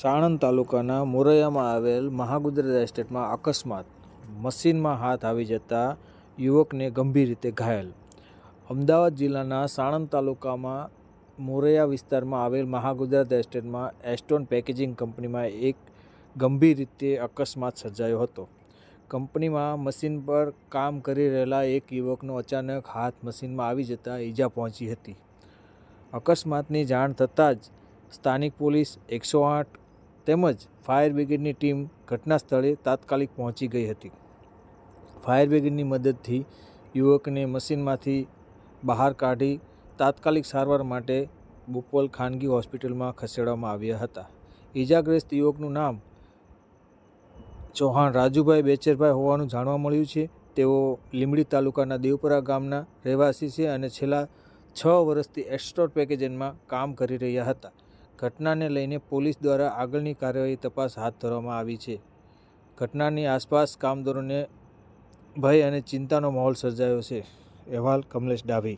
સાણંદ તાલુકાના મોરૈયામાં આવેલ મહાગુજરાત એસ્ટેટમાં અકસ્માત, મશીનમાં હાથ આવી જતા યુવકને ગંભીર રીતે ઘાયલ. અમદાવાદ જિલ્લાના સાણંદ તાલુકામાં મોરૈયા વિસ્તારમાં આવેલ મહાગુજરાત એસ્ટેટમાં એસ્ટોન પેકેજિંગ કંપનીમાં એક ગંભીર રીતે અકસ્માત સર્જાયો હતો. કંપનીમાં મશીન પર કામ કરી રહેલા એક યુવકનો અચાનક હાથ મશીનમાં આવી જતા ઈજા પહોંચી હતી. અકસ્માતની જાણ થતાં જ સ્થાનિક પોલીસ, 108 તેમજ ફાયર બ્રિગેડની ટીમ ઘટના સ્થળે તાત્કાલિક પહોંચી ગઈ હતી. ફાયર બ્રિગેડની મદદથી યુવકને મશીનમાંથી બહાર કાઢી તાત્કાલિક સારવાર માટે બોપલ ખાનગી હોસ્પિટલમાં ખસેડવામાં આવ્યા હતા. ઈજાગ્રસ્ત યુવકનું નામ ચૌહાણ રાજુભાઈ બેચરભાઈ હોવાનું જાણવા મળ્યું છે. તેઓ લીંબડી તાલુકાના દેવપરા ગામના રહેવાસી છે અને છેલ્લા 6 વર્ષથી એસ્ટોન પેકેજમાં કામ કરી રહ્યા હતા. ઘટનાને લઈને પોલીસ દ્વારા આગળની કાર્યવાહી તપાસ હાથ ધરવામાં આવી છે. ઘટનાની આસપાસ કામદારોને ભય અને ચિંતાનો માહોલ સર્જાયો છે. અહેવાલ કમલેશ ડાભી.